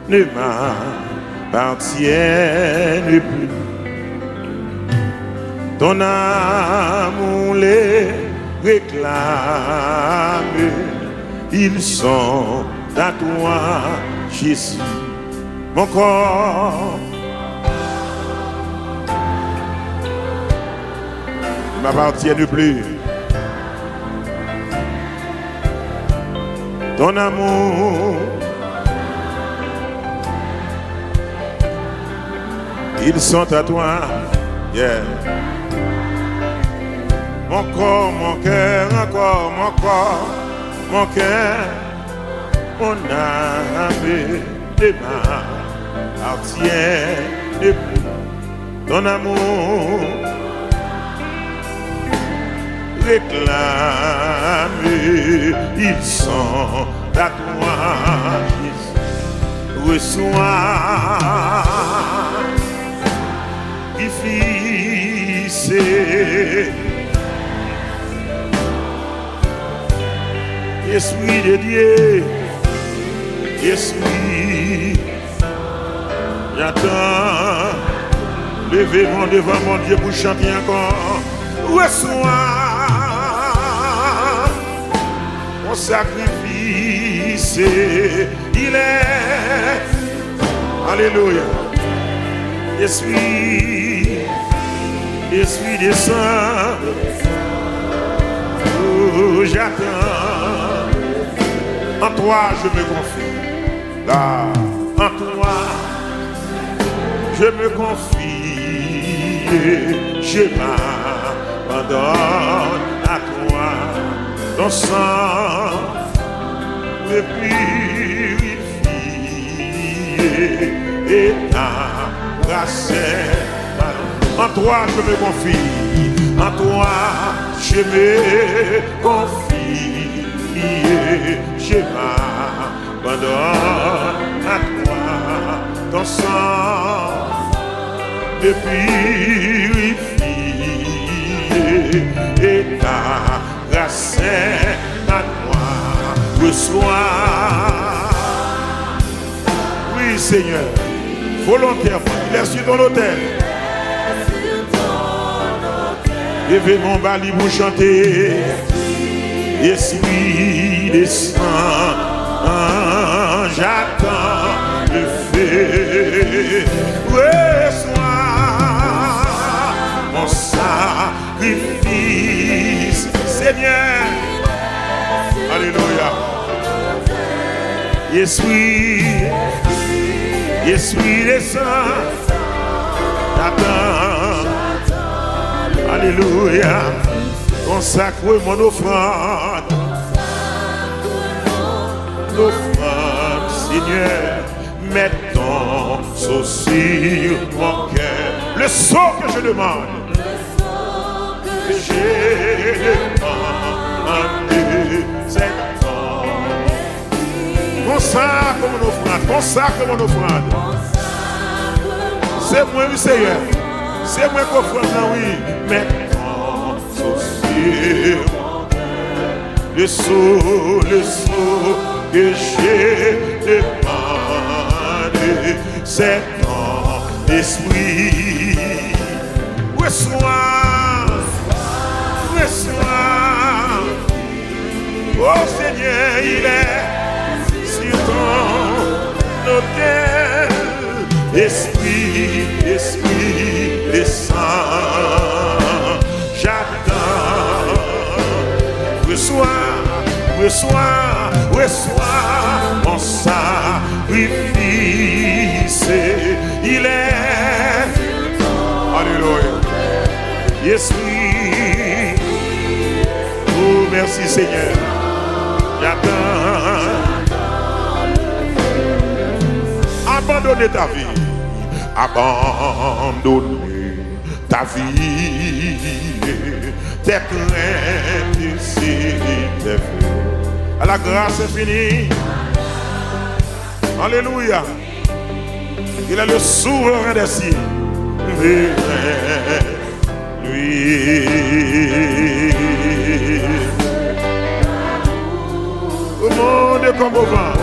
ne m'appartiennent plus. Ton amour les réclame, ils sont à toi, Jésus. Mon corps ne m'appartient plus. Ton amour, ils sont à toi. Yeah. Mon corps, mon cœur, encore mon corps, mon cœur, mon âme ne m'appartient plus. Ton amour réclame, ils sont à toi, Jésus. Reçois, fils, Esprit de Dieu, Esprit, j'attends, levez-moi devant mon Dieu pour chanter encore. Reçois mon sacrifice, il est, alléluia, Esprit, Esprit descend, oh, j'attends. En toi je me confie, là, en toi je me confie, je m'abandonne à toi, ton sang me purifie et ta grâce. En toi je me confie, en toi je me confie. Je m'abandonne à toi, ton sang me purifie et ta grâce à toi. Reçois, oui Seigneur, volontairement, il est sur ton autel. Levez mon bali pour chanter. Esprit descend, j'attends le feu. Reçois mon sacrifice, Seigneur. Alléluia. Esprit, Esprit descend, j'attends. Alléluia. Consacre mon offrande, l'offrande, Seigneur, mets ton sceau sur mon cœur. Le sceau que je demande, que j'ai demandé, c'est ton. Consacre mon offrande, consacre mon offrande. C'est moi, oui, Seigneur. C'est moi qu'on offrande, oui, mets le sceau que j'ai demandé, c'est ton esprit. Reçois, reçois, oh Seigneur, il est sur ton autel. Esprit, Esprit, descend, j'attends. Reçois, reçois, reçois mon sacrifice. Il est, alléluia, Esprit. Oh, merci Seigneur. J'attends. Abandonner ta vie, abandonner ta vie, tes craintes ici, tes feux. À la grâce infinie. Alléluia. Il est le souverain des cieux. Lui. Au monde comme au vent.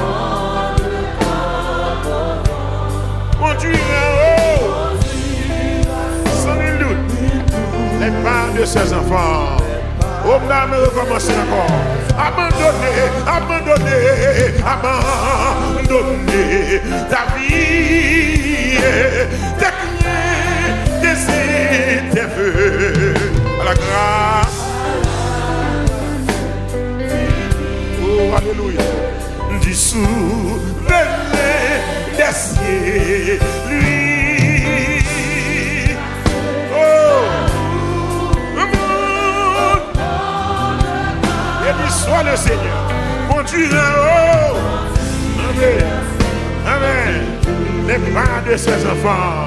de ses enfants. On a recommencé encore. Abandonner, abandonner, abandonner ta vie. Tes feux à la grâce. Oh, alléluia. Du souverain des cieux, lui. Oh, et puis soit le Seigneur, conduit en haut. Amen. Amen. Les pas de ses enfants.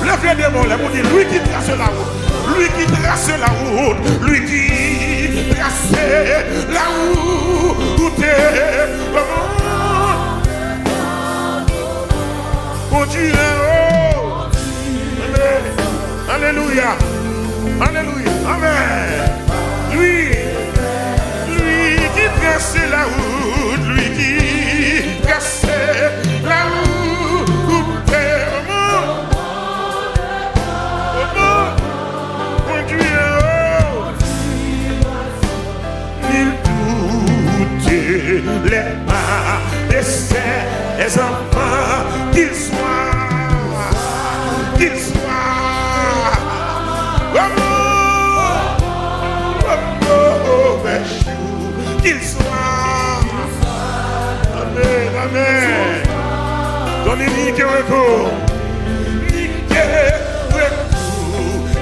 Levez des mots, les dit lui qui trace la route, lui qui trace la route, lui qui trace la route. Conduit en haut. Amen. Alléluia. Alléluia. Amen. Lui qui trace la route, lui qui trace la route. Les pas de ses enfants, qu'ils soient, qu'ils soient, amen, amen. Donnez-lui que recours,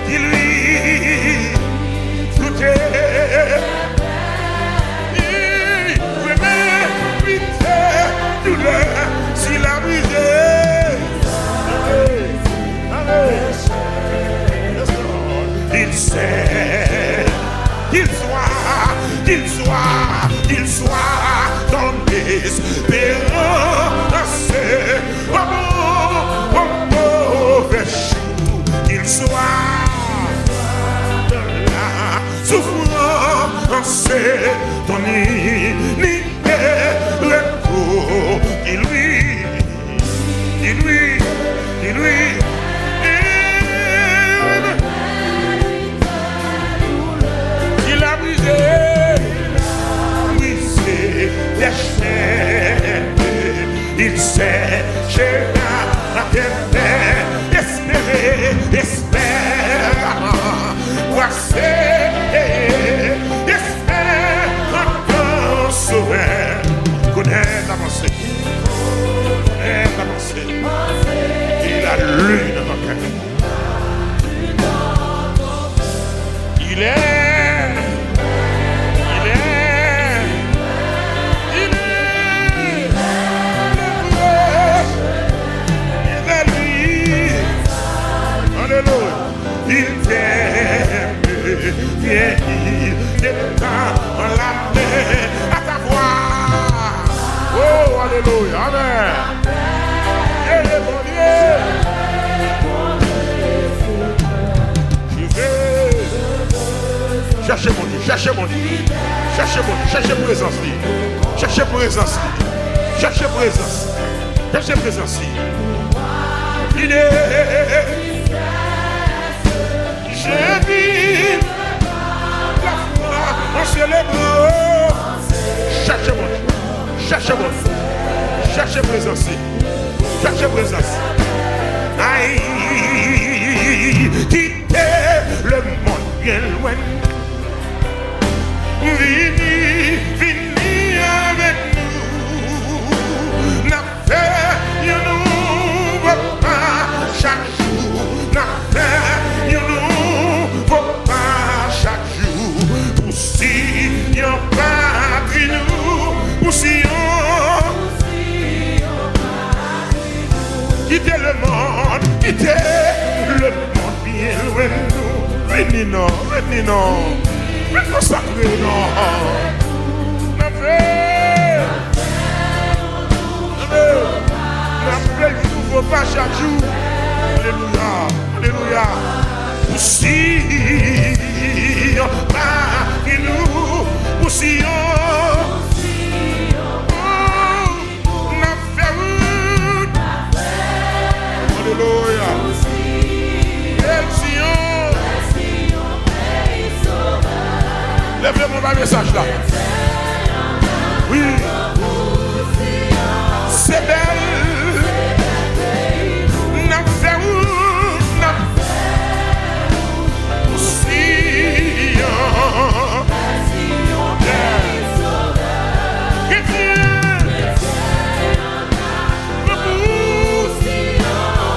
qui lui tout est. Si la misère, il sait qu'il soit ton espérance, mauvais chou, qu'il soit dans la souffrance, ton unité, recours, il a brisé, des chaînes, il sait, j'ai la terre, espérer, voici, espère encore sauver, connaître l'avancée. Et la lune dans mon cœur. Il est lui. Alléluia. Il t'aime, viens, il t'étend la main à ta voix. Oh, alléluia, amen. Cherchez mon Dieu, cherchez mon Dieu, cherchez mon Dieu, cherchez présence, cherchez présence, cherchez présence, cherchez présence. Il est, je vis la foi en célébrant. Cherchez mon Dieu, cherchez mon Dieu, cherchez présence, cherchez présence. Aïe, quittez le monde bien loin. Vini avec nous. N'a fait un nouveau pas chaque jour. N'a fait un nouveau pas chaque jour. Pour si yon pas pris nous, pour si yon quittez le monde bien loin de nous. Venez non. Mais consacré, non. N'a fait nouveau pas chaque jour. Alléluia, alléluia. Aussi, et nous, aussi, n'a fait route. Alléluia. pas le message là. Oui. C'est belle. N'a fait où? N'a Sion.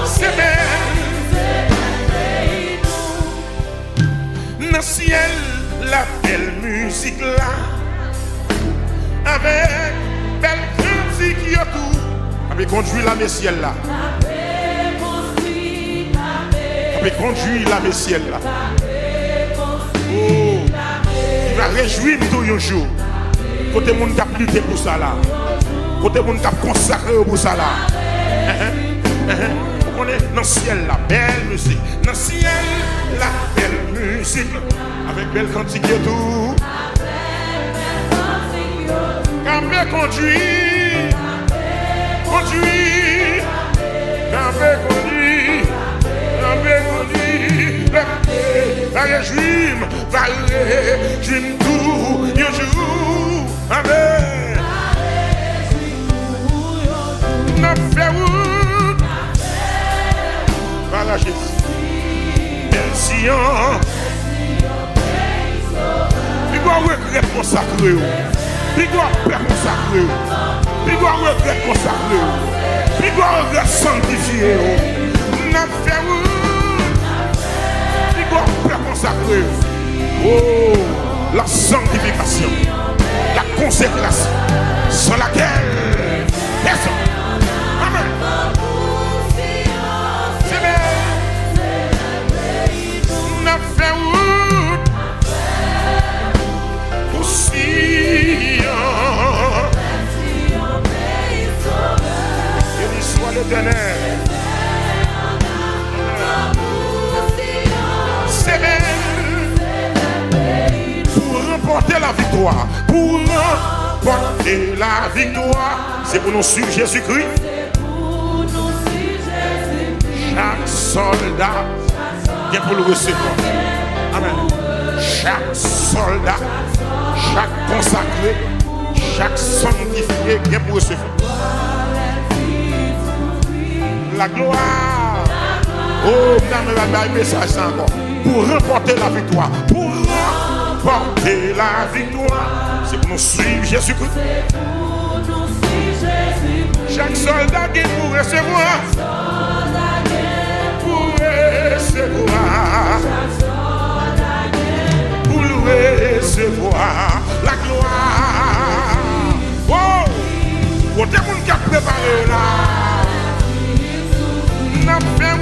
C'est belle. Dans le ciel, la belle musique là. Avec belle musique y a tout. Avec conduit la ciel là. Avec conduit la ciel là. Oh, il va réjouir tout un jour. Côté monde qui a lutté pour ça là. Côté monde qui a consacré pour ça là. On est dans le ciel la belle musique. Dans le ciel la belle musique. Avec belle cantique et tout. Campé conduit, conduit, campé conduit, campé conduit, va réjouir tout, un jour, amen. N'a fait où? Par la Jésus, Sion, il doit regretter consacré. Il doit faire consacrer. Il doit regret consacrer. Il doit regret sanctifier. N'a fait où? Il doit faire consacrer. Oh, la sanctification, la consécration, sans laquelle personne. Amen. C'est bien. N'a fait où? Béni soit l'Éternel. C'est pour remporter la victoire. Pour remporter la victoire. C'est pour nous suivre Jésus-Christ. Chaque soldat qui est pour le recevoir. Amen. Chaque soldat, chaque consacré, chaque sanctifié qui est pour recevoir la gloire. Oh, madame, un message encore. Pour remporter la victoire. Pour remporter la victoire. C'est pour nous suivre Jésus-Christ. Chaque soldat qui est pour recevoir. Pour recevoir. Recevoir la gloire. Oh, pour tout le monde qui a préparé là, n'a fait où?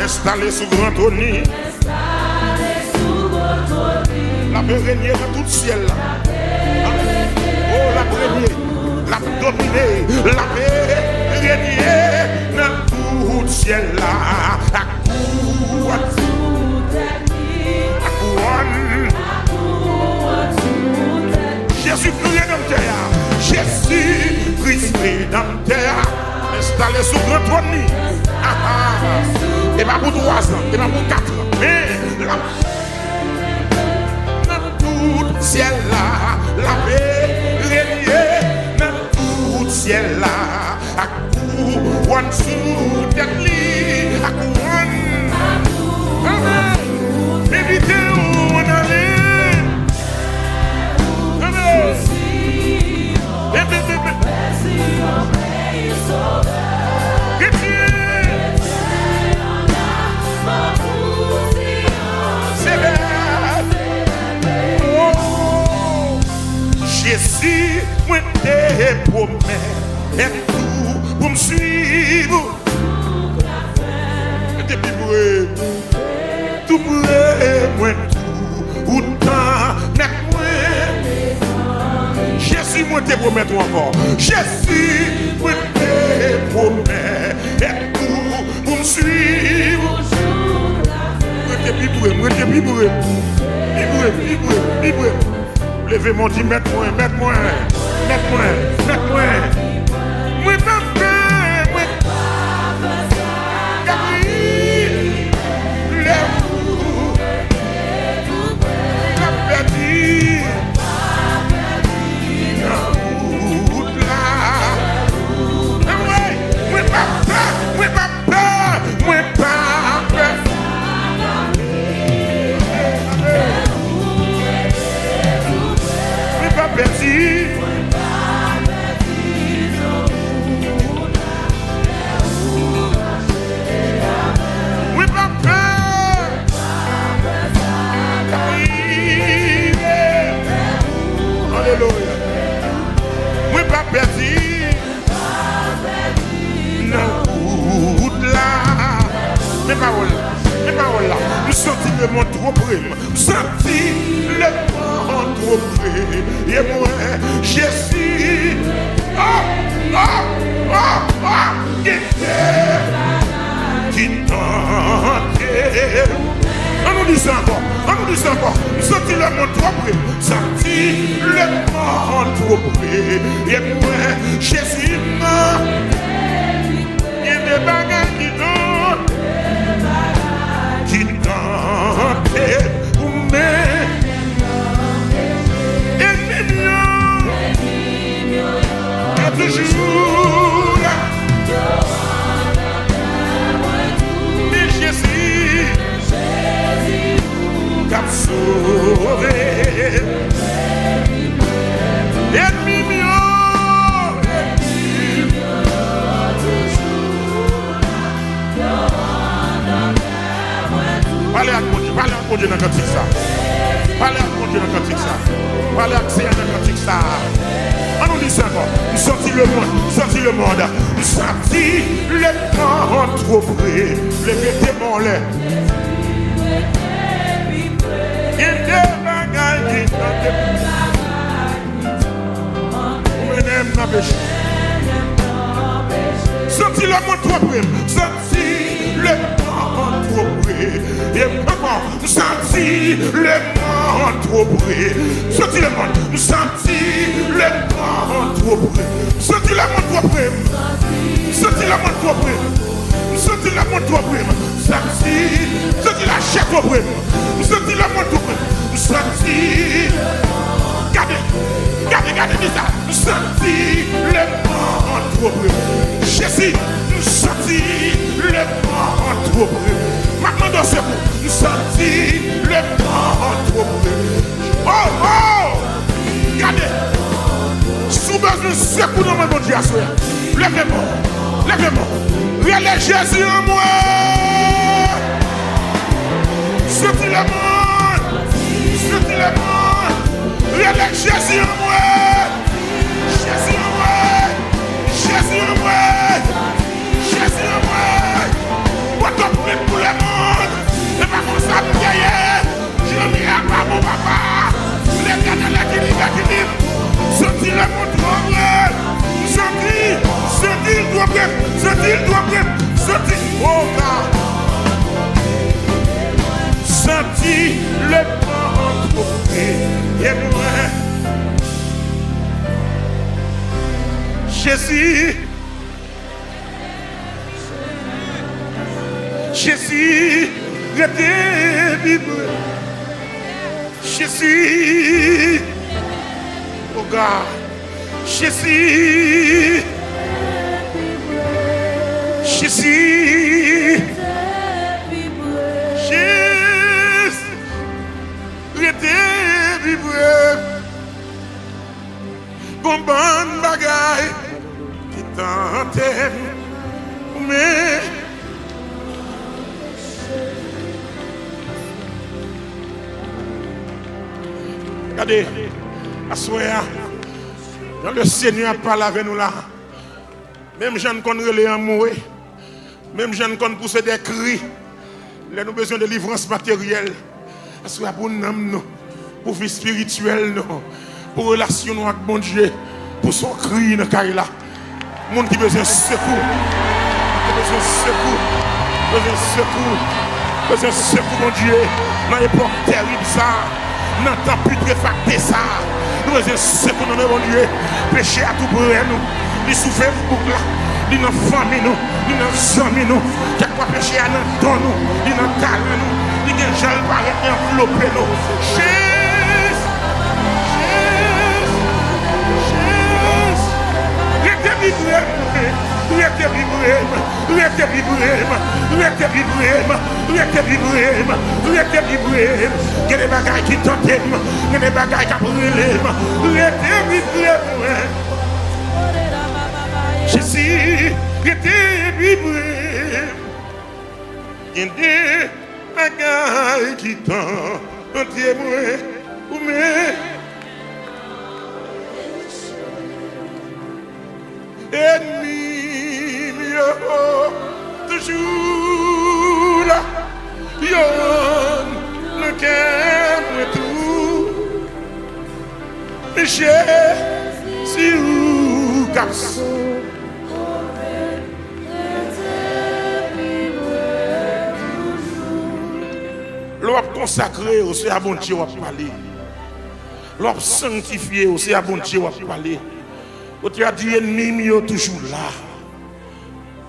Installé sous grand trône. La paix régner dans tout le ciel. Oh, la première, la dominée, la paix régner dans tout le ciel. La couronne. Jésus-Christ rédempteur. Jésus-Christ rédempteur. Installé sous grand trône. Et pas pour 3 ans, et pas pour 4 ans, mais dans tout le ciel là, la paix régnait dans tout le ciel là, à couronne sous tête li, à couronne, amen, évitez où on allait, amen, Jésus, moi te promets, et tout pour me suivre. Levez-moi, dit, mettez-moi. Moi, papa, moi, Mes paroles là, nous sentons le monde trop près, nous sentons le monde trop près, et moi, Jésus, qui tente. On nous dit ça encore, nous sentons le monde trop près, nous sentons le monde trop près, et moi, Jésus, il y a des bagages qui donnent. Qui tentait pour m'aimer, et toujours là. Mais Jésus, qu'a sauvé, ennemi mieux. Parlez à mon Dieu dans le cantique ça. Parlez à mon Dieu dans le cantique ça. Parlez à Seigneur dans le cantique ça. On nous dit ça encore. Nous sortis le monde. Nous sortis le monde trop près. Les démons là. Il y a des bagages qui t'ont péché. Sortis le monde trop près. Sortis le monde trop près. Et maman, nous sentis le monde trop près. Sentis le monde, nous sentis le monde trop près. Sentis le monde trop près. Sentis le monde trop près. Sentis le monde trop près. Sentis la chair trop près. Sentis le monde trop près. Sentis. Regardez ça. Nous sentis le monde trop près. Jésus, nous sentis le monde trop près. Maintenant dans ce coup, nous sentis le monde trop près. Oh! Regardez! Sous besoin de secours dans mon Dieu à soi. Levez-moi. Relève Jésus en moi. Sentez le monde. Relève Jésus en moi. Jésus en moi. Votre prix pour le monde. Et pas comme ça, je n'ai à pas mon papa. Les gars de l'équilibre. Sentis le monde trop vrai. Sentis le doigt près. Oh God. Sentis le monde trop près. Et moi. Jésus, restez vivre. Jésus, oh God, Jésus, restez vivre. Bon bagaille. Mais regardez, assoya, dans le Seigneur parle avec nous là. Même gens qu'on relève en mourir, même gens qu'on pousse des cris, nous avons besoin de délivrance matérielle. Assoya pour nous, pour vie spirituelle, pour relation avec mon Dieu, pour son cri dans le cas là. Monde qui besoin de secours. Besoin de secours, mon Dieu. Dans l'époque terrible ça. Dans le temps putréfacté ça. Nous c'est pour nous, mon Dieu. Péché à tout pour nous. Il souffre pour là. Il dans famille nous. Il dans famille nous. Qu'il quoi péché à nous dans nous. Il dans calme nous. Il dans gel paraît enveloppé nous. Jésus. Il y a des bagailles qui tentent, il y a des bagailles qui brûlent. Jésus, il y a des bagailles qui tentent, ennemi, toujours là, yon le cœur tout, j'ai si ou casse. L'homme consacré aussi à bon Dieu à parler. L'homme sanctifié aussi à bon Dieu à parler. Tu as dit ennemi toujours là.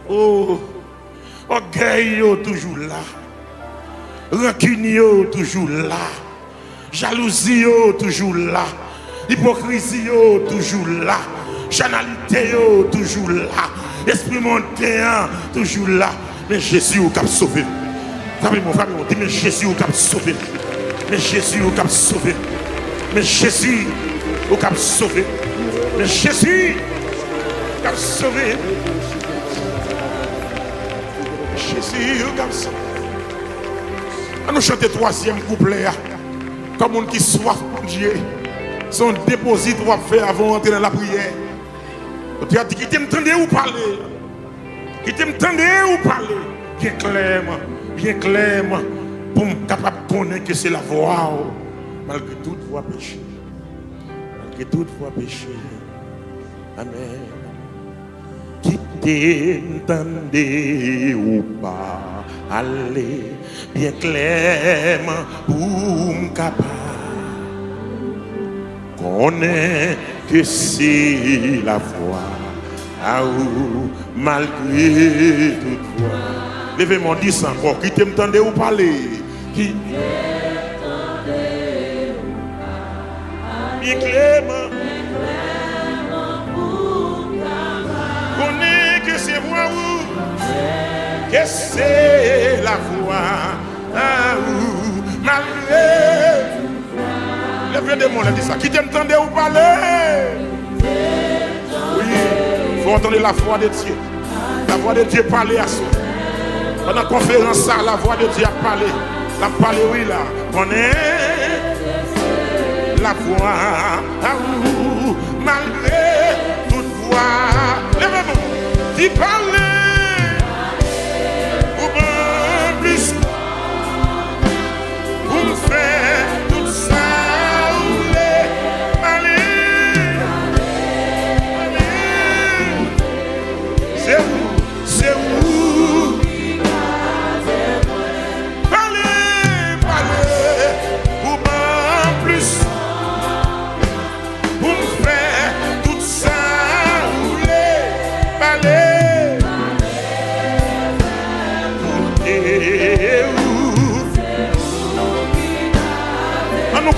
Oh, orgueil toujours là. Rancune toujours là. Jalousie toujours là. Hypocrisie toujours là. Chanalité toujours là. Esprit montéen toujours là. Mais Jésus au cap sauvé. Famille, dis mais Jésus au cap sauvé. Mais Jésus au cap sauvé. Mais Jésus au cap sauvé. Mais Jésus a sauvé. Jésus a sauvé. On nous chanter troisième couplet. Comme on qui soif pour Dieu. Son déposit doit faire avant d'entrer dans la prière. Tu as dit qu'il t'entendait ou parler. Qu'il t'entendait ou parler. Bien clairement. Pour me capable de connaître que c'est la voix. Malgré toute voix péché. Malgré toute voix péché. Amen. Qui t'entendait ou pas aller bien clairement pour me capable connaît que c'est la voix à ou malgré toute voix. Levez-moi 10 encore. Qui t'entendait ou parler? Qui t'entendait ou pas bien clairement. Que c'est la voix malgré. Levez des mots, là, dit ça. Qui t'entendait ou parler? Oui, il faut entendre la voix de Dieu. La voix de Dieu parler à soi. Pendant la conférence, ça, la voix de Dieu a parlé. La parlé, oui, là. On est la voix malgré toute voix. Levez-vous. Qui parle?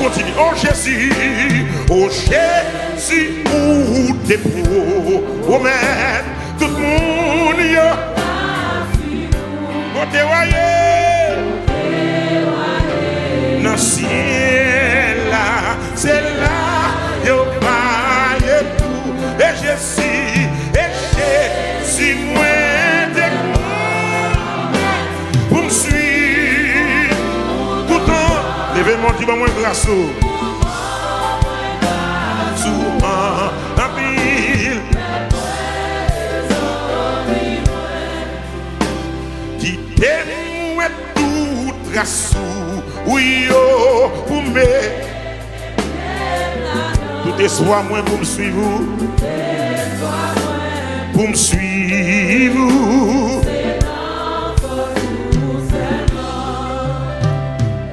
Continue. Oh Jésus, où t'es promènes tout le monde y a côté voyez dans le ciel là, c'est là yo vaille tout et Jésus moi t'es pour me suivre tout le temps. Levez-moi qui va moins grâce. Qui t'aime tout grâce. Oui, pour me. Tout est soit moins pour me suivre. Pour me suivre.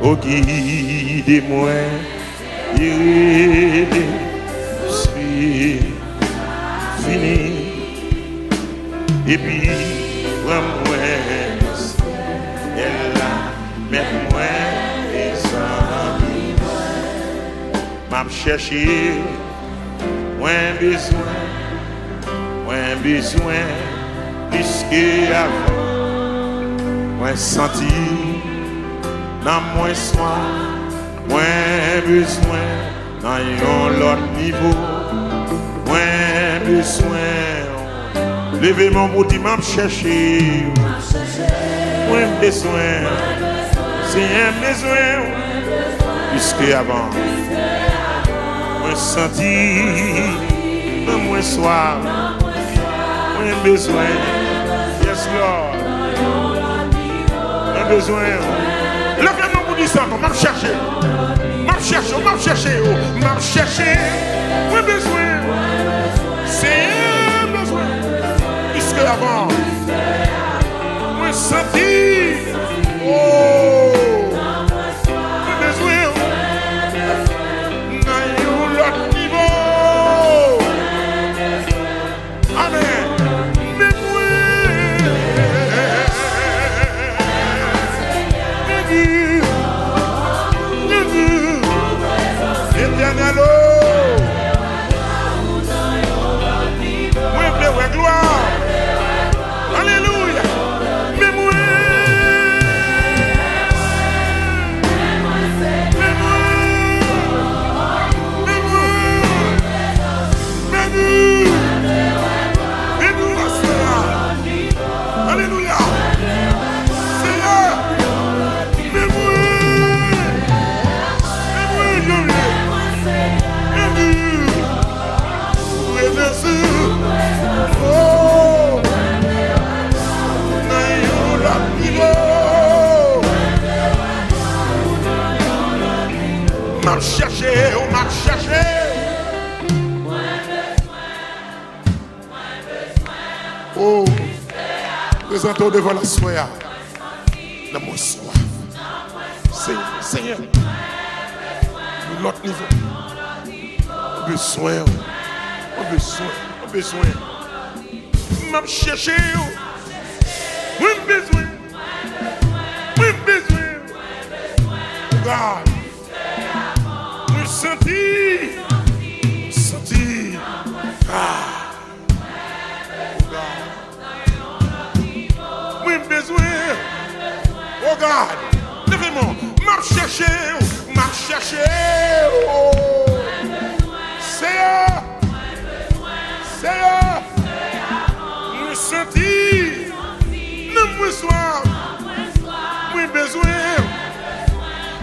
Oh, guidez-moi, guidez-moi. vie finie. Et puis, moi, elle a, mais moi, et ça, m'a cherché, moins besoin, plus qu'avant, moins senti, dans moins soin, moins besoin, dans l'autre niveau, moins besoin. Levez mon bout, il m'a cherché. Moins besoin. C'est un besoin. Plus qu'avant. Moins senti. Moins soir. Moins besoin. Yes, Lord. Moins besoin. Levez mon bout, il m'a cherché. M'a cherché. M'a cherché. Moins besoin. C'est avant, moi senti, oh, besoin, dans l'autre niveau, amen, mais éternel, moi gloire. Alléluia. Mais moi, alléluia. Seigneur, mais moi, m'a cherché, on m'a cherché. Oh, présentons devant la soie. Dans mon soif. Seigneur, l'autre niveau. Besoin. M'a cherché. Oui, besoin. God. Senti. Oui, besoin. Oh God, levez-moi. M'a cherché. Oh. Seigneur. Oui, senti. Ne me sois. Oui, besoin.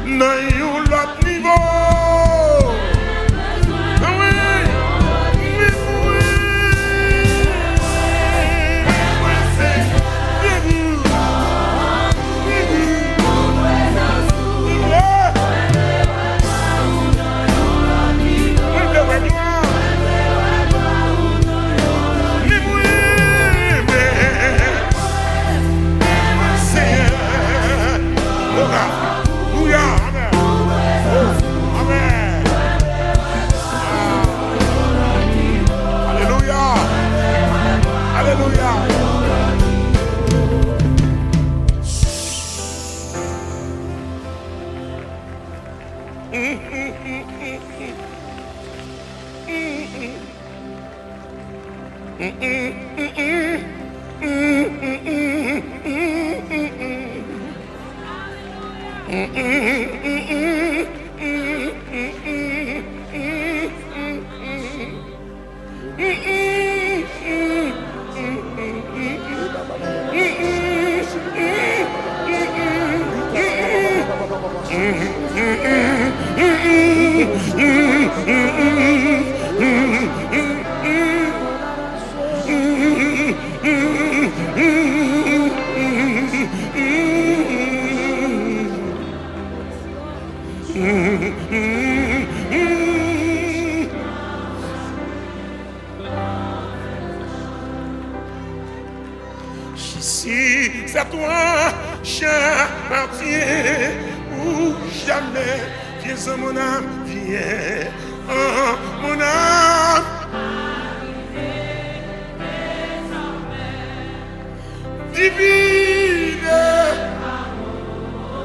Dans l'autre niveau. Si c'est toi, j'appartiens ou jamais. Viens en mon âme, viens en mon âme. divine.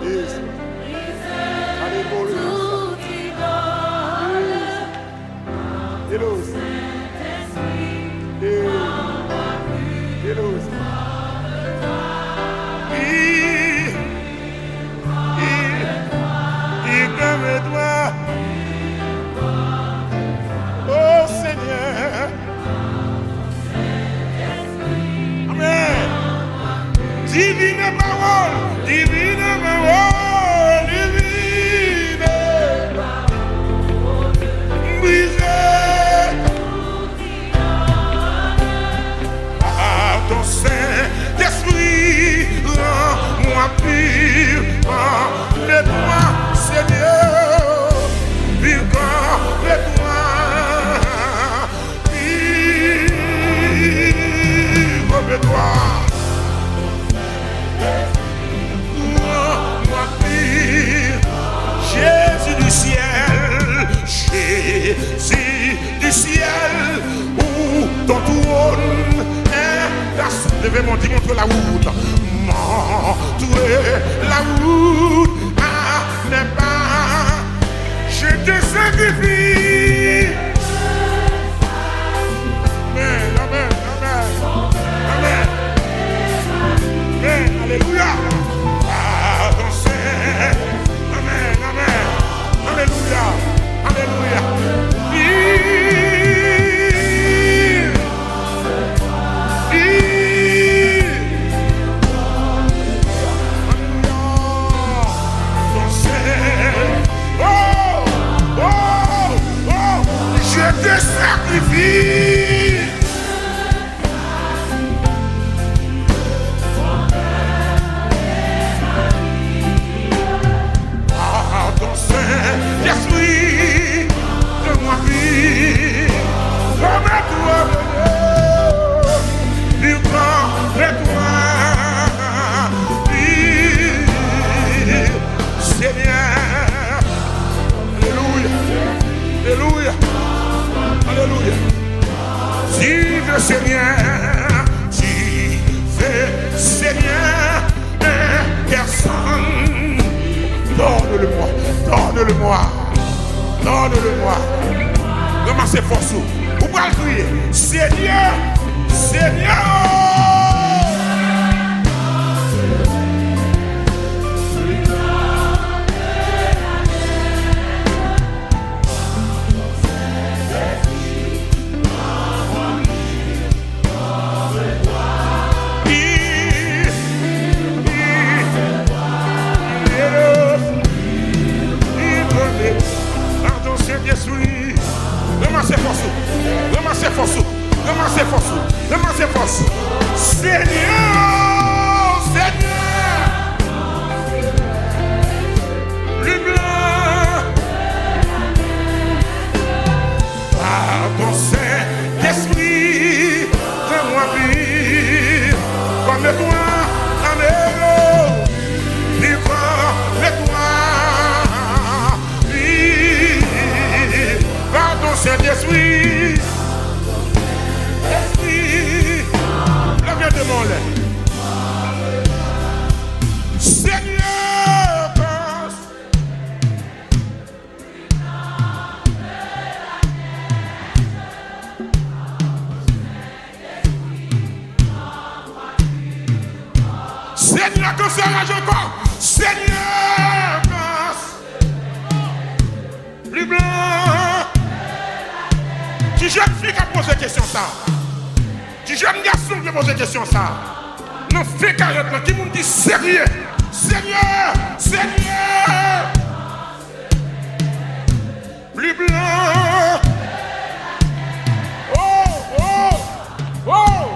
Yes. Alléluia. Hello. Hello. Comme toi, oh Seigneur, amen. Divine parole, divine parole, divine, brisée par ton Saint-Esprit, rends-moi pur, rends-moi Seigneur, pur comme toi, pur comme toi. Moi pur, Jésus du ciel, Jésus du ciel, où ton trône est la source. Levez-moi, dis-moi la route, montrer la route. N'est pas, je te sacrifie. Amen, amen, amen, amen, amen, alléluia. Pardon, Saint, amen, amen, alléluia, alléluia. Je te sacrifie. Par ton Saint-Esprit, de moi vie, comme toi, du grand de toi, Seigneur. Alléluia, alléluia. Alléluia. Vive Seigneur, vive Seigneur, personne. Donne-le-moi, donne-le-moi, donne-le-moi. Ramassez force. Vous pouvez le crier. Seigneur, Seigneur. Saint-Esprit, ramassez force, ramassez force, ramassez force, ramassez force. Seigneur, Seigneur, le blanc, par ton Saint-Esprit, fais-moi vivre comme toi, amen, vivre comme toi. Par ton Saint-Esprit, Esprit, lève de mon lait. Seigneur, pense. Seigneur, quand ça rage encore. Seigneur, pense. Plus blanc. Tu jeune fille qui a posé question ça. Tu jeune garçon qui a posé question ça. Non, fais carrément. Qui me dit sérieux. Seigneur, Seigneur. Plus blanc. Oh, oh, oh.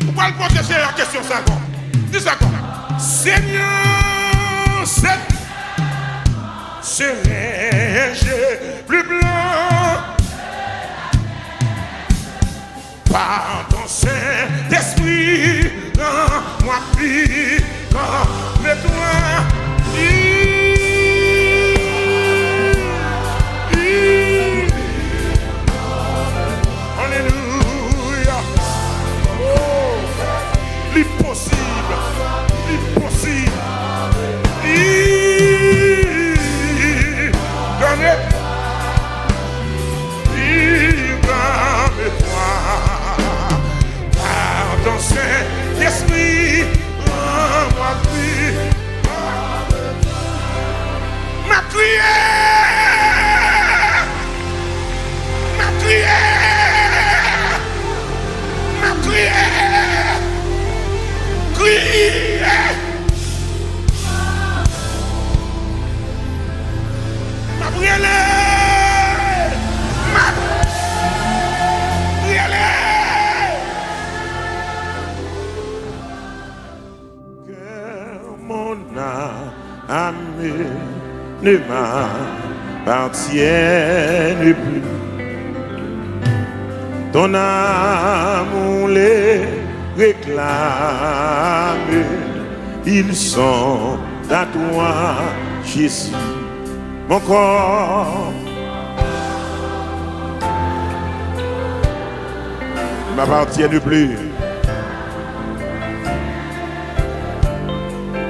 Pourquoi le protéger la question ça encore? Dis ça encore. Seigneur, Seigneur. Seigneur, plus blanc. Par ton Saint-Esprit, rends-moi plus comme toi. Alléluia. Oh, l'impossible. ton Saint-Esprit en moi prie. Ma prière, ma prière, ma prière, prière. Ma prière, ma prière. Que mon âme ne m'appartienne plus. Ton amour les réclame. Ils sont à toi, Jésus. Mon corps ne m'appartienne plus.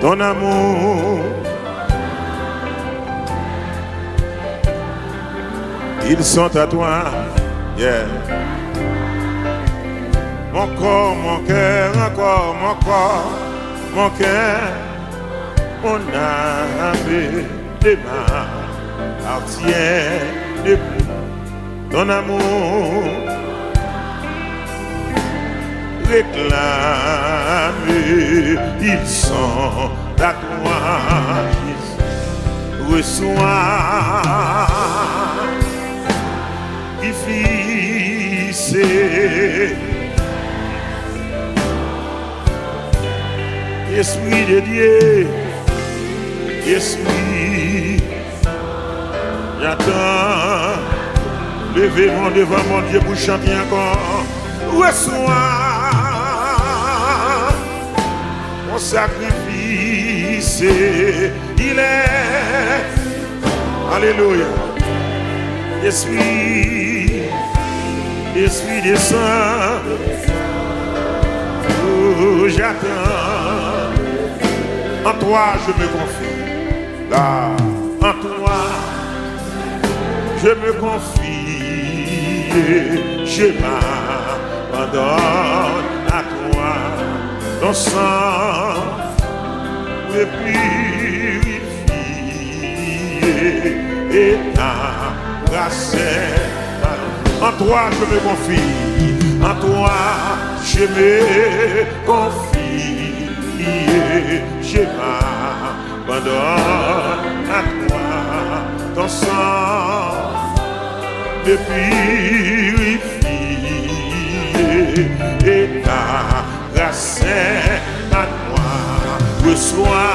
Ton amour, ils sont à toi. Yeah. Mon corps, mon cœur, encore mon corps, mon cœur, mon âme de m'appartient de plus. Ton amour réclame, ils sont à toi, Jésus. Reçois, Fils, Esprit de Dieu, Esprit, j'attends, levez-moi devant mon Dieu pour chanter encore. Reçois mon sacrifice, il est, alléluia, Esprit, Esprit descend, oh, j'attends, en toi je me confie, là, en toi je me confie, je m'abandonne à toi, ton sang me purifie et ta grâce. En toi je me confie, en toi je me confie, je m'abandonne à toi, ton sang me purifie et ta grâce à toi reçois.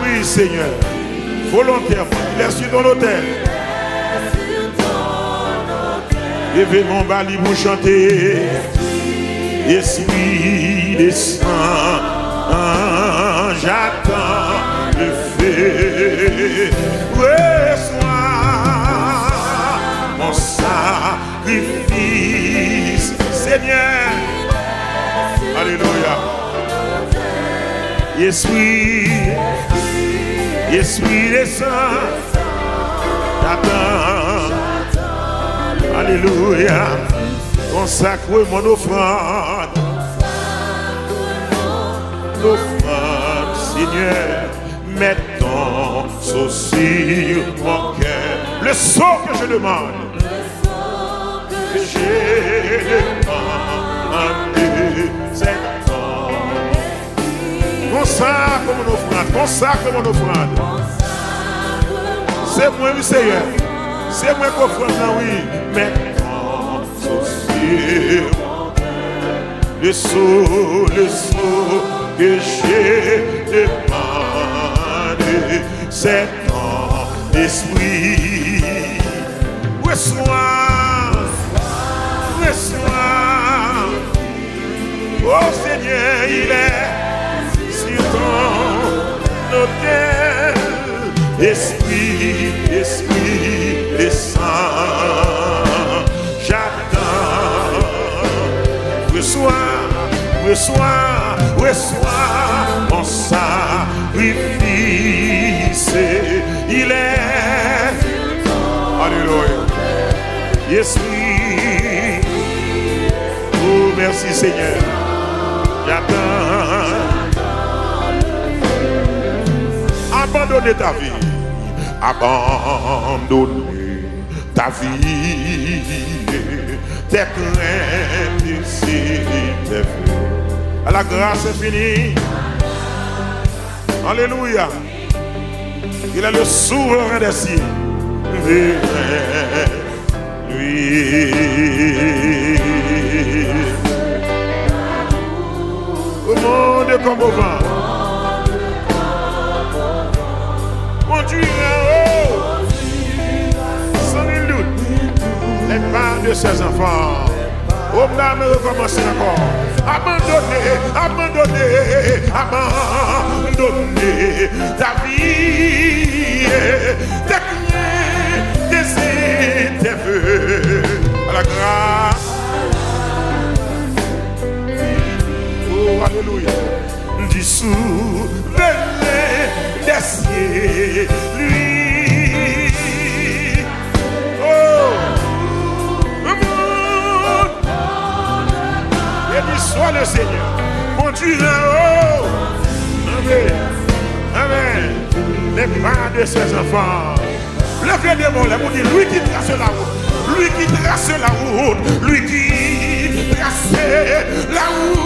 Oui Seigneur, volontairement, laisse sur ton autel. Levez mon bali pour chanter. Esprit descend, j'attends le feu. Reçois mon sacrifice, Seigneur. Alléluia. Esprit, Esprit descend, j'attends. Alléluia. Consacre mon offrande. L'offrande, Seigneur. Mets ton sceau sur mon cœur. Le sceau que je demande. Que j'ai demandé, c'est ton. Consacre mon offrande. Consacre mon offrande. C'est moi, oui, Seigneur. C'est moi qu'on fait là, oui. Mais ton sceau sur mon cœur. Le sceau que j'ai demandé, c'est ton esprit. Reçois, reçois. Oh Seigneur, il est sur ton autel. Esprit, Esprit, descend. J'attends. Reçois, reçois, reçois mon sacrifice. Il est. Alléluia. Esprit, merci Seigneur. J'attends. Abandonner ta vie. Abandonner ta vie. Tes craintes ici, tes feux. À la grâce infinie. Alléluia. Il est le souverain des cieux. Lui. Au monde comme au vent. Mon Dieu, sans nul doute, les pas de ses enfants. On va me recommencer encore. Abandonner, abandonner, abandonner ta vie. Tes craintes, tes vœux. À la grâce. Oh, alléluia. Du souverain des cieux, lui. Oh, béni soit le Seigneur, mon Dieu là-haut. Amen. Amen. Les pas de ses enfants. Le vrai démon, là, dit lui qui trace la route. Lui qui trace la route. Lui qui trace la route.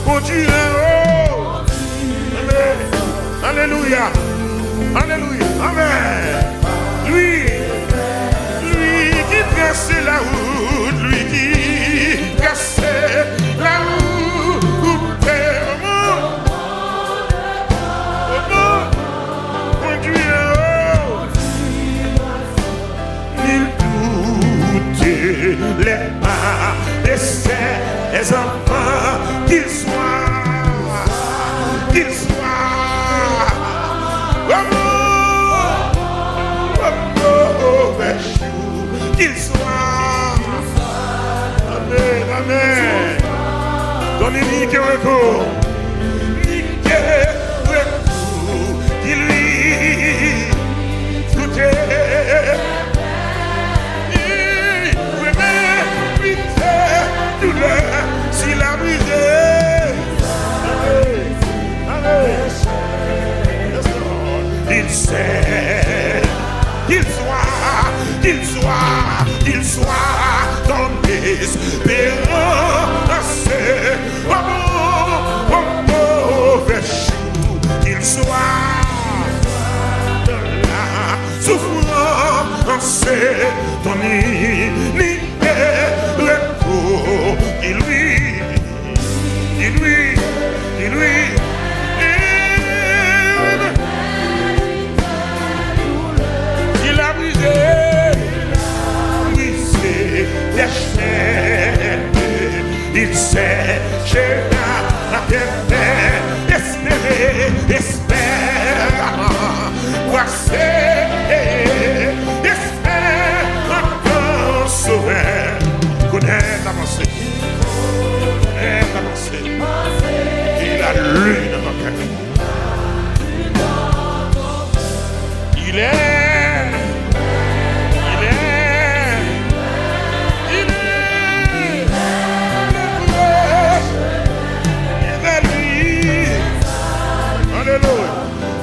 Mon Dieu là-haut. Amen. Alléluia. Alléluia. Amen. Lui qui trace la route, lui qui trace la route, mon Dieu, il doute les pas de ses enfants, qu'ils soient, qu'il soit. Amen, amen. Donnez-lui que recours. Nique recours. Dis-lui. Tout est. Oui, mais pitié, douleur, s'il a brisé. Amen. Amen. Il sait. Qu'il soit ton espérance, oh mauvais chou, qu'il soit de la souffrance, ton unité, recours, dis-lui, il a brisé. Il sait, j'ai la terre, espère, voici, espère, encore sauver, connaît l'avancée, et la lune dans mon cœur. Il est.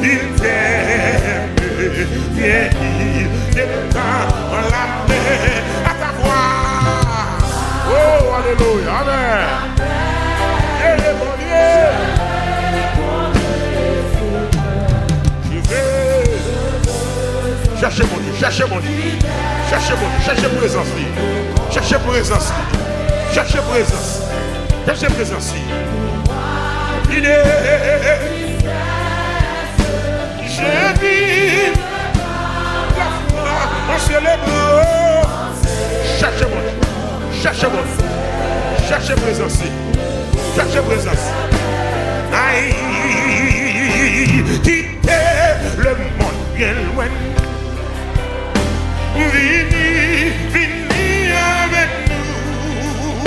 Il t'aime, viens, il t'étend la main à ta voix. Oh, alléluia, amen. Et le bon Dieu. Je vais chercher mon Dieu, chercher présence. Chercher présence. Il est. Je vis la foi en célébrant. Cherchez présence. Aïe, quittez le monde bien loin. Vini avec nous.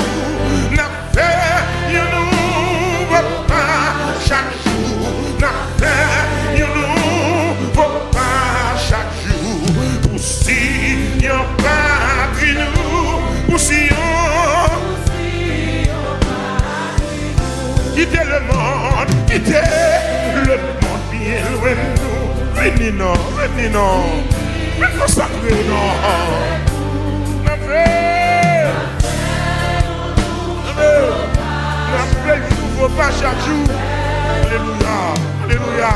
N'a fait un nouveau pas chaque jour. N'a fait un nouveau pas chaque jour. Pour signer yon patrie nous, pour Sion. Quittez le monde bien loin de nous. Venez non, venez consacrez non. N'appelle nouveau pas chaque jour. Alléluia, alléluia.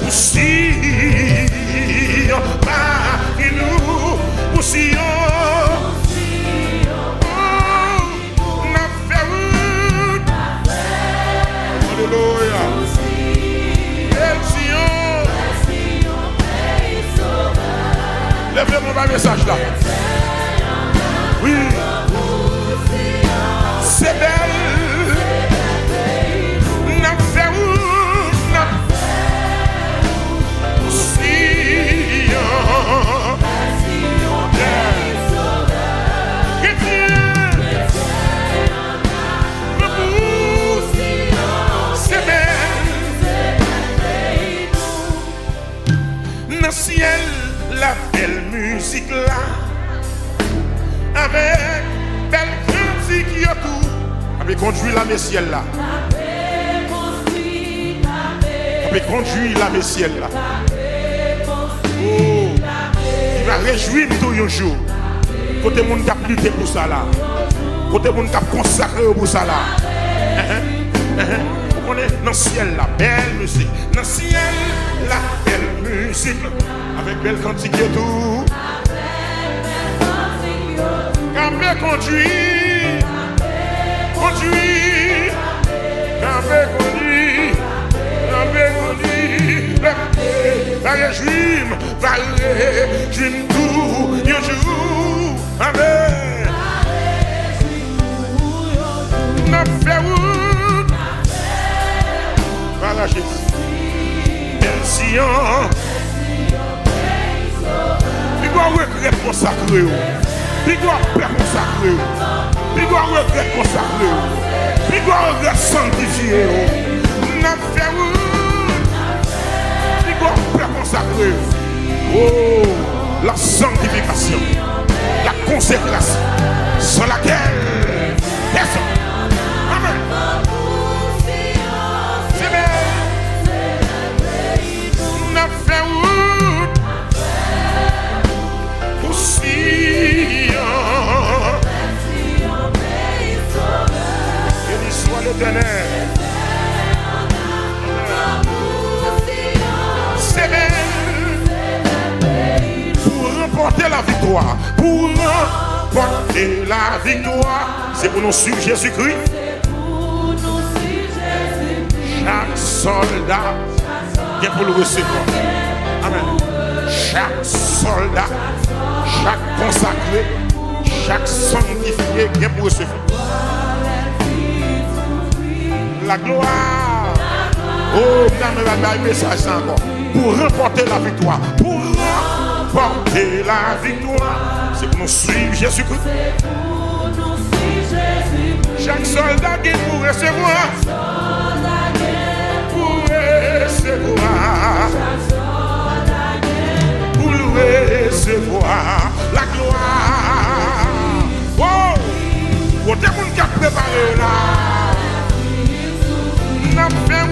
Pour Sion, nous, pour Sion. Alléluia. Lève-moi un message là. Oui. C'est belle. N'a fait où? N'a Sion. C'est belle. Dans le ciel, la belle musique là, avec belle musique yotou, avec conduit la ciel là, avec conduit la ciel là. Oh, il va réjouir tout un jour. Côté monde qui a lutté pour ça là, côté monde qui a consacré pour ça là. On est dans le ciel la belle musique, dans le ciel la belle musique. Avec belle cantique et tout. Campé conduit. Conduit. Campé conduit. Campé conduit. Va réjouir tout. Un jour. Amen. N'a fait où? Voilà Jésus. Belle Sion. Il doit regret consacré. Il doit peur consacré. Il doit regret consacré. Il doit regret sanctifié. N'a fait où? Il doit peur consacré. Oh, la sanctification, la consécration, sur laquelle personne. Amen. C'est bien. N'a fait où? Béni soit l'Éternel. C'est pour remporter la victoire. Pour remporter la victoire. C'est pour nous suivre Jésus-Christ. Chaque soldat qui est pour le recevoir. Amen. Chaque soldat, chaque consacré, chaque sanctifié qui est pour recevoir la gloire. Oh, un message encore. Pour remporter la victoire. Pour remporter la victoire. C'est pour nous suivre Jésus-Christ. Chaque soldat qui est pour recevoir. Pour recevoir. Recevoir la gloire. Oh, pour tout le monde qui a préparé là, n'a fait où?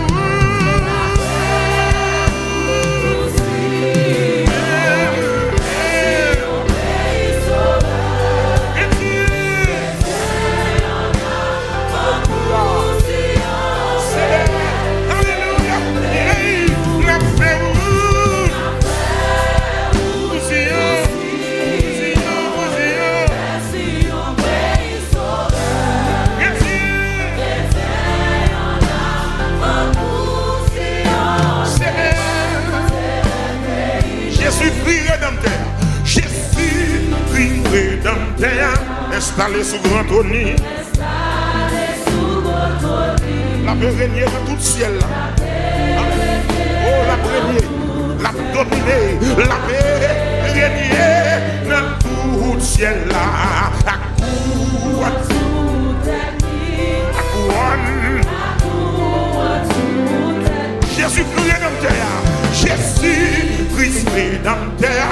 Installé sous grand trône. La paix régner dans tout le ciel. Oh, la première, la dominée, la paix régner dans tout le ciel. La couronne. Jésus-Christ rédempteur. Jésus-Christ rédempteur.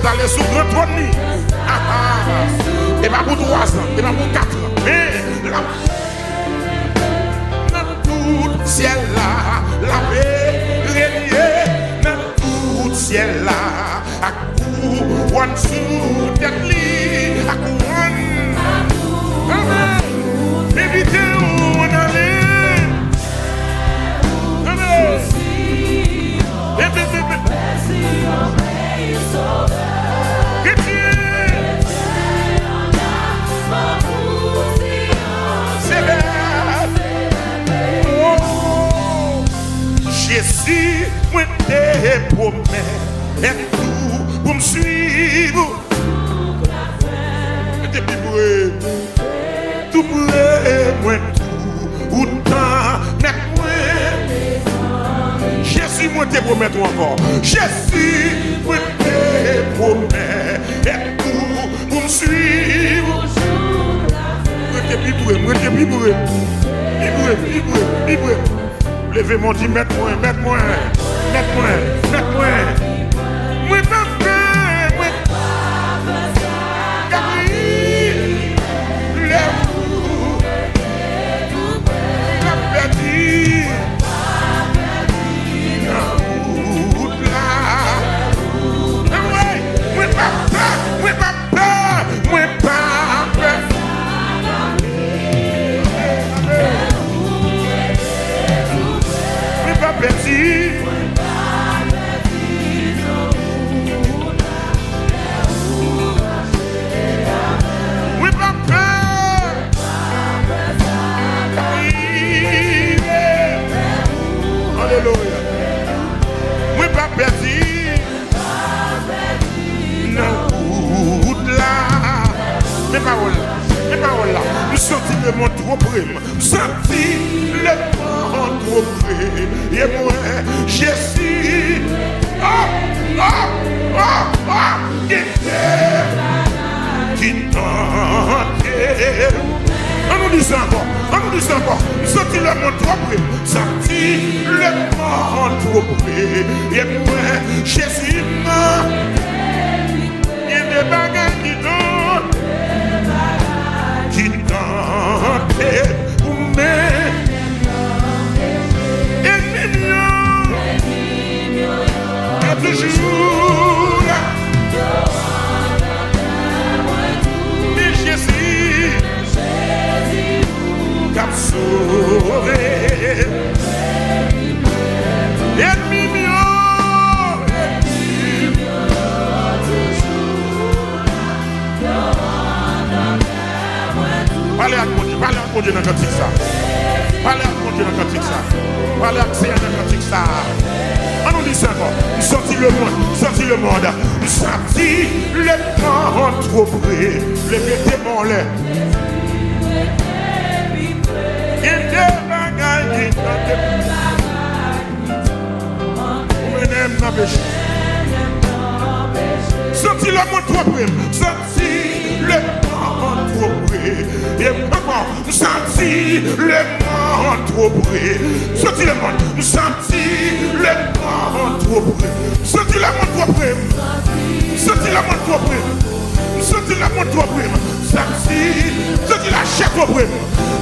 installé sous le trône. Et pas pour 3 ans, et pas pour 4 ans. Mais là, dans tout ciel là, la paix régnait. Dans tout ciel là, à couronne sous tête li, à couronne. Amen. Évitez où on allait. Amen. Jésus, moi te promets, et tout pour me suivre. Tout près, moi tout, ou temps, mais moi. Jésus, moi te promets encore. Jésus, moi te promets, et tout pour me suivre. Moi te pibré. Levez mon dit, mette-moi. Moi pas peur, moi Gabriel, lève-vous, la perdu, la route là. Moi pas peur. Perdu. Oui, papa. Alléluia. Oui, pas perdu. Non, route là. Mes paroles là. Nous sentons le monde trop près. Nous sentons le monde trop près. Et moi, Jésus. Qui tentait. On nous dit ça encore. Nous sentons le monde trop près. Nous sentons le monde trop près. Et moi, Jésus. Il y a des bagages qui donnent. Qui tentait pour m'aider. Toujours là. Mais Jésus t'a sauvé. Ennemi mieux. Parlez à mon Dieu dans le cantique ça. Parlez à mon Dieu dans le cantique ça. Parlez à Seigneur dans le cantique ça. On nous dit ça encore. Nous sortis le monde. Nous sortis le monde trop près. Les démons là. Il y a des bagages qui t'ont péché. Sortis le monde trop près. Sortis le monde trop près. Et maman, nous sortis le monde trop près. Sortis le monde. Nous sortis le monde trop près. Sortis le monde trop près. Sortis le monde trop près. Sortis le monde trop près. Sortis la chair trop près.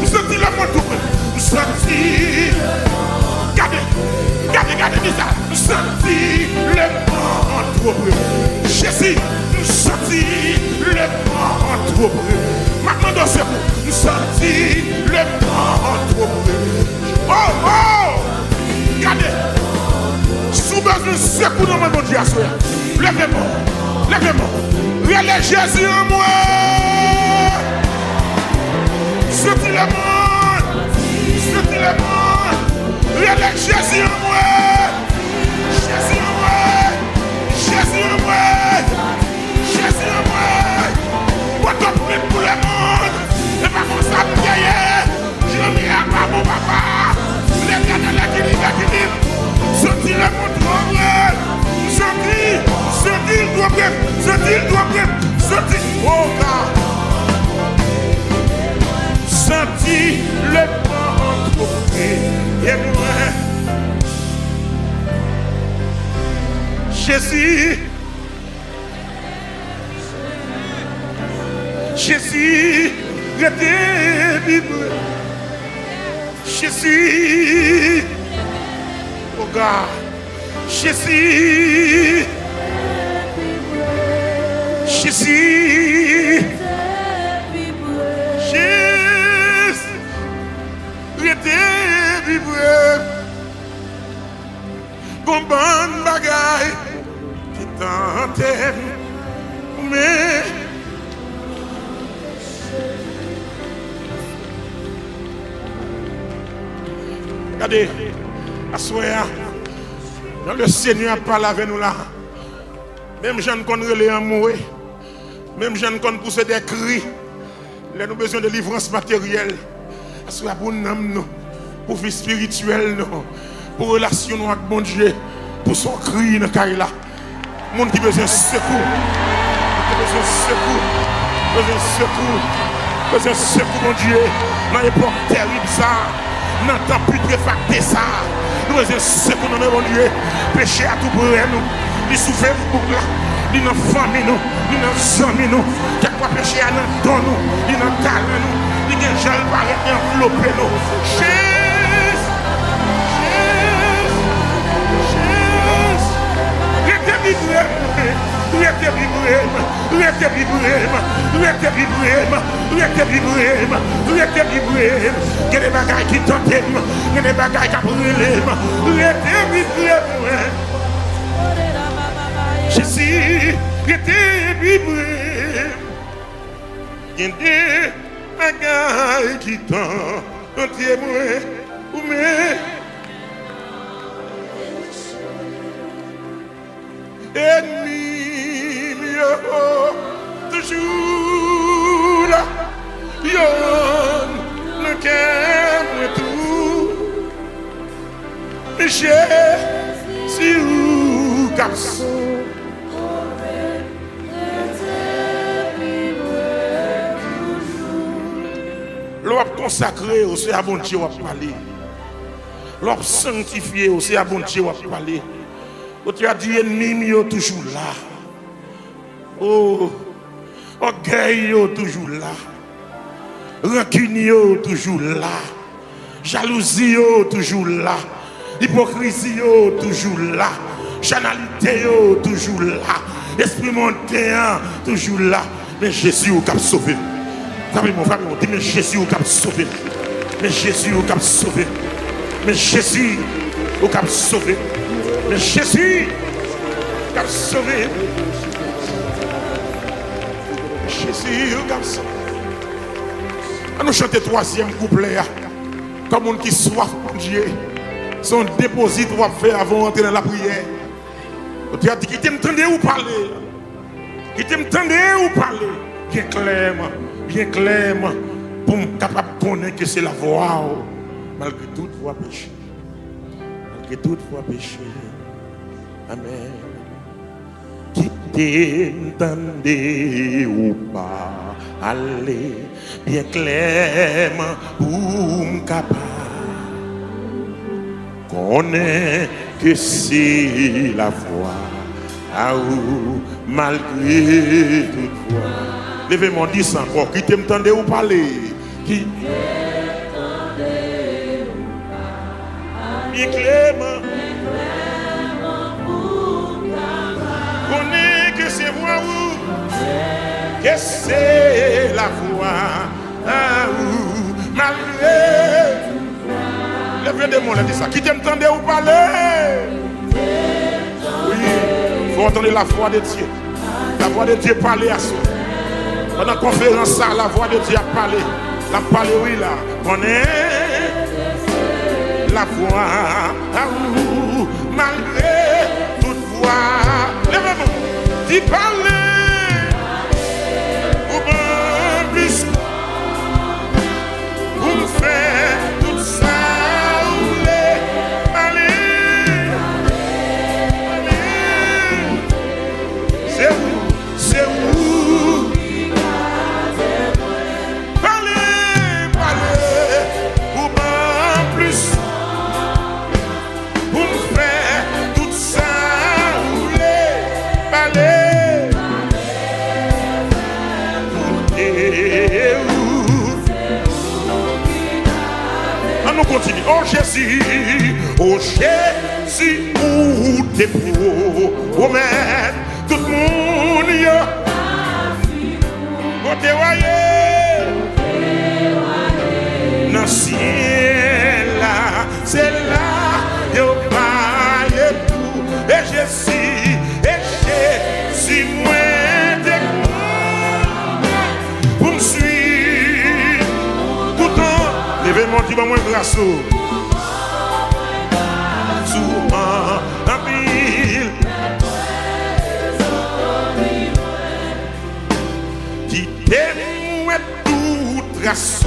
Sortis le monde trop près. Sortis. Regardez ça. Sortis le monde trop près. Jésus, nous sortis le monde trop près. Maintenant dans ce coup, nous sortis le monde trop près. Oh! Regardez. Sous besoin de secours dans mon Dieu à soi. Levez-moi. Relève Jésus en moi. Sortis le monde. Relève Jésus en moi. Jésus en moi. What up pour le monde. Et pas comme ça me gagne. Je m'y à pas mon papa. Les gars de la Guinée. Sortis le monde trop vrai. Sortis il doit bref. Oh God. Sortis le monde trop vrai. Et moi. Jésus. Jésus, restez vivre. Jésus, oh God, Jésus, Jésus, Jésus, restez vivre. Bon bon bagaille qui t'entend, mais regardez, assoya, dans le Seigneur parle avec nous là. Même gens qu'on relève en mourir, même gens qu'on pousse des cris, nous avons besoin de livrance matérielle. Assoya pour nous, pour vie spirituelle, pour relation avec mon Dieu, pour son cri dans le là. Monde qui a besoin de secours, besoin de secours, besoin de secours, besoin de secours, mon Dieu, dans l'époque terrible ça. Nous n'entendons plus de ça. Nous avons ce qu'on a mon Dieu. Péché à tout pour nous. Nous souffrons pour là. Nous dans la famille, nous dans les amis, nous. Quelquefois péché à nous dans nous. Nous dans le talent, nous. Nous dans les gens qui enveloppés, nous. Jésus. Il y a des bagailles qui tentent, il y a des bagailles qui brûlent. Jésus, restez vivre. Il y a des bagailles qui tentent, ennemi, toujours là, yon ne qu'aime tout. J'ai si ou casse. L'homme consacré, c'est à bon Dieu à parler. L'homme sanctifié, c'est à bon Dieu à parler. Tu as dit ennemi toujours là. Oh, orgueil toujours là. Rancune toujours là. Jalousie toujours là. Hypocrisie toujours là. Chanalité toujours là. Esprit montéen toujours là. Mais Jésus au cap sauvé. Famille, dis mais Jésus au cap sauvé. Mais Jésus au cap sauvé. Mais Jésus au cap sauvé. Mais Jésus qui a sauvé. Jésus qui a sauvé. On nous chanter troisième couplet. Comme on qui soif pour Dieu. Son déposit doit faire avant d'entrer dans la prière. Tu as dit qu'il t'entendait ou parler. Qu'il t'entendait ou parler. Bien clairement. Pour me capable de connaître que c'est la voix. Malgré toute voix péché. Malgré toute voix péché. Amen. Qui t'entendait ou pas aller bien clairement pour me capable connaît que c'est la voix à où malgré toute voix. Levez-moi 10 encore. Qui t'entendait ou parler? Qui t'entendait ou pas bien clairement. Que c'est moi ou que c'est la voix ou malgré. Levez des mots là, dit ça. Qui t'entendait ou parler? Oui, il faut entendre la voix de Dieu. La voix de Dieu parler à soi. Pendant la conférence, ça, la voix de Dieu a parlé. La parlé, oui, là. On est la voix ou malgré toute voix. Levez-vous. Dis parler ou bien plus pour me faire tout ça ou les aller. C'est où parler ou bien plus pour me faire tout ça ou les aller. On nous continue. Oh Jésus, où t'es promettre tout le monde. Quand t'es voyé, dans le ciel là, c'est là, yo paye tout. Et Jésus, moi, t'es pour me suivre tout le temps. L'événement qui va moins grâce. Qui t'aime tout grâce.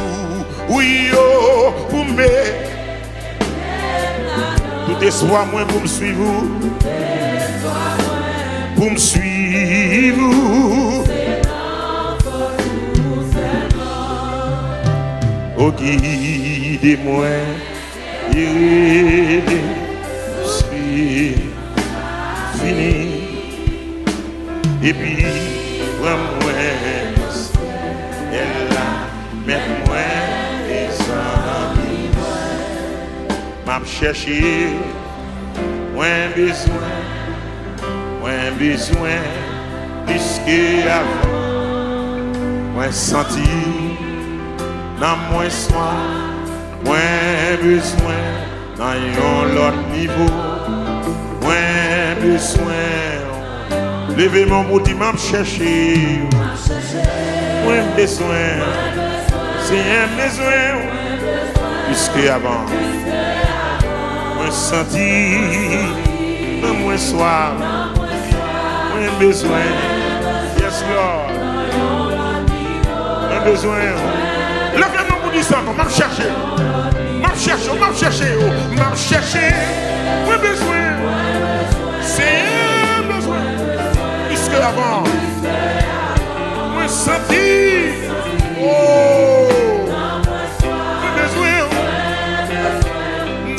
Oui, oh, pour me tout espoir moins pour me suivre. Pour me suivre. Oh, guidez-moi, je suis fini. Et puis, prends-moi, elle là, mets-moi les amis. M'a cherché, moins besoin, plus qu'avant. Moins senti. Dans moins soin, moins besoin, dans l'autre niveau, moins besoin. Levez mon bouti, m'a cherché, moins besoin, c'est un besoin, plus qu'avant. Moins senti, dans moins soir, moins besoin, yes Lord, moins besoin. Levez-moi pour dire ça, m'a cherché, moins besoin, c'est un besoin, plus qu'avant, moins senti, oh, moins besoin,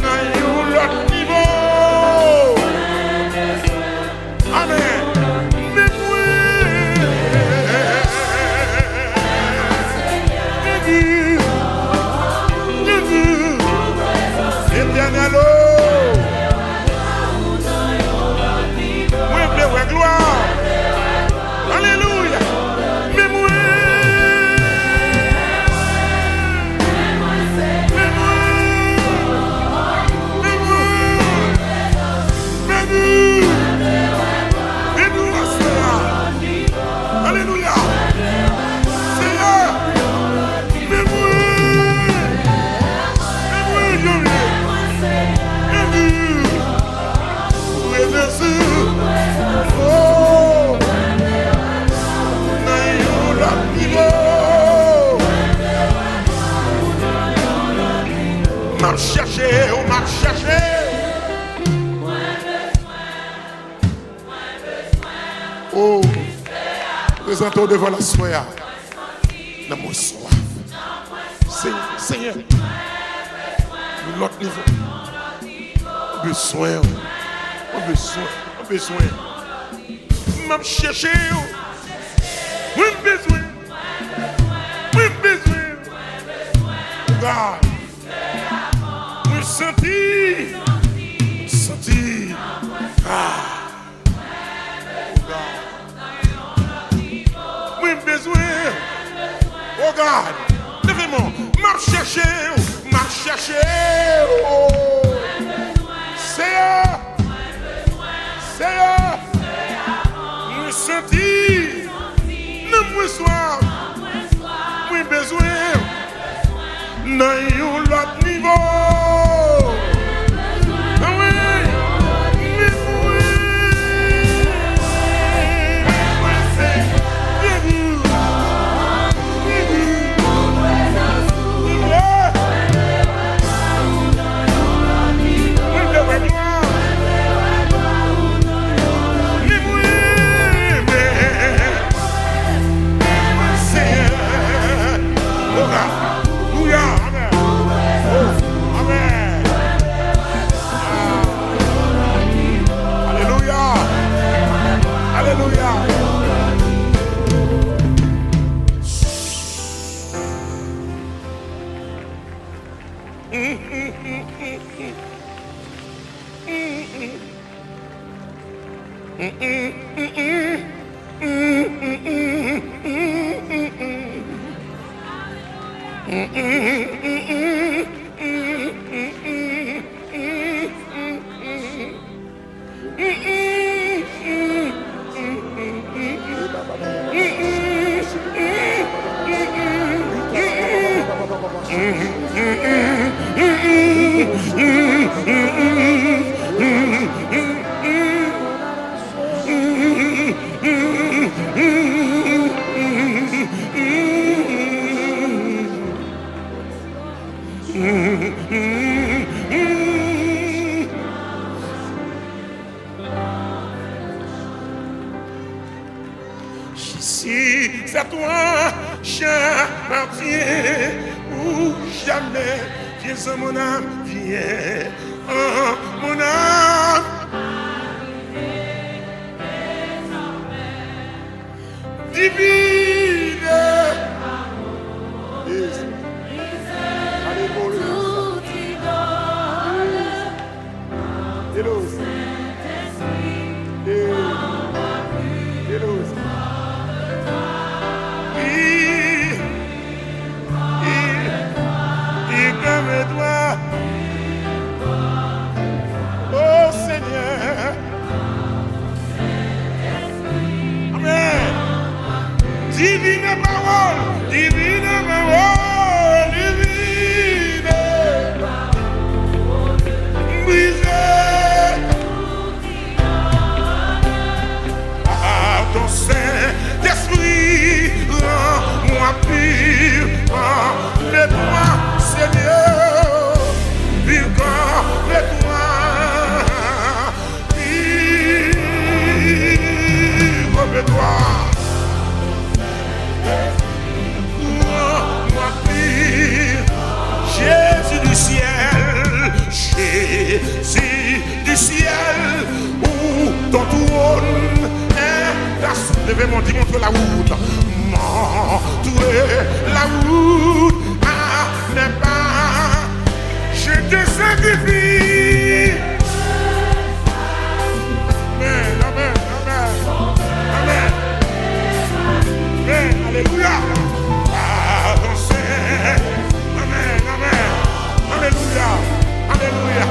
dans l'autre niveau, amen. Oh, présentons devant la soya. Dans mon soif. Seigneur, l'autre niveau. Besoin. M'a cherché. Oui, besoin. God. Oui, senti. Ah. Oh God, levez-moi, m'a cherché, oh, Seigneur, nous senti, nous nous soir, nous besoin, dans l'autre niveau. Si c'est toi, j'appartiens ou jamais, viens en mon âme, viens en mon âme. Divine. Oh Seigneur. Amen. Divine parole, divine parole, divine. Brisez par ton Saint-Esprit, rends-moi pur, remets-moi, Seigneur, pur remets-moi, pur remets-moi. Jésus du ciel, Jésus du ciel, où ton trône est la source. Levez-moi, dis-moi la route, montrer la route à mes pas. Je te sacrifie. Amen, amen, amen, amen, amen, alléluia. Amen, amen, alléluia, alléluia.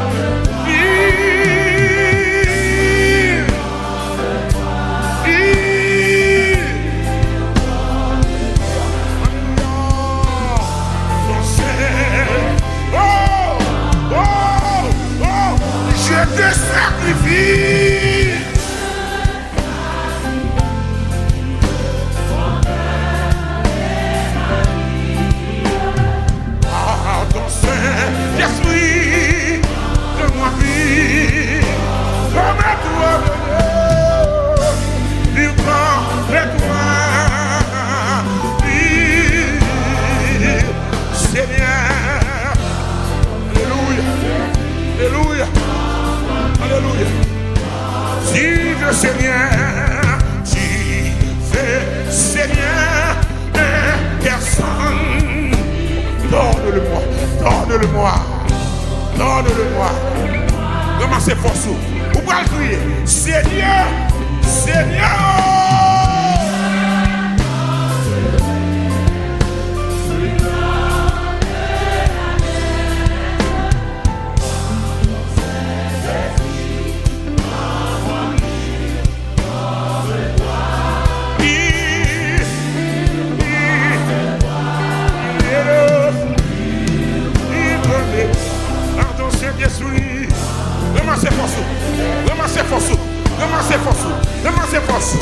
Je te sacrifie. Ton Saint-Esprit, donne-moi vie, remets-toi du grand, remets-toi vie, Seigneur. Alléluia, alléluia, alléluia. Dieu Seigneur, Dieu Seigneur, personne. Donne-le-moi, donne-le-moi, donne-le-moi. Comment c'est force? Vous pouvez le crier. Seigneur, Seigneur. Saint-Esprit, ramassez force, ramassez force, ramassez force, ramassez force.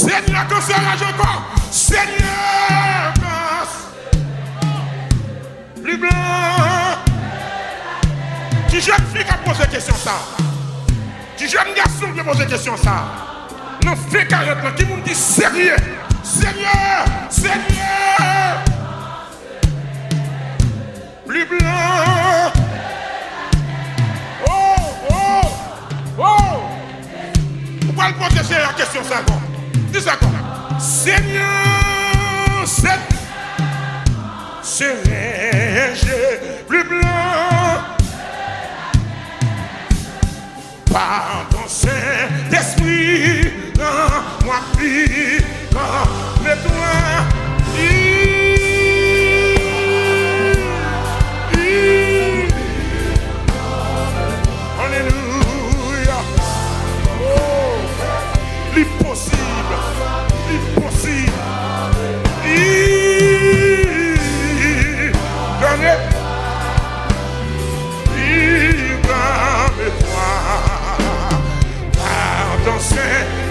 Seigneur, quand c'est rage encore. Seigneur, quand plus blanc. Qui jeune fille qui a posé question ça? Qui jeune garçon qui a posé question ça? Non, fait 40 ans, qui me dit sérieux? Seigneur, Seigneur, plus blanc. Oh, oh, oh. Pourquoi le protéger la question ça encore? Dis ça encore. Seigneur, serais-je plus blanc par ton Saint-Esprit dans moi vie mais toi alléluia. Oh, l'impossible, l'impossible. Vive avec toi par ton Saint.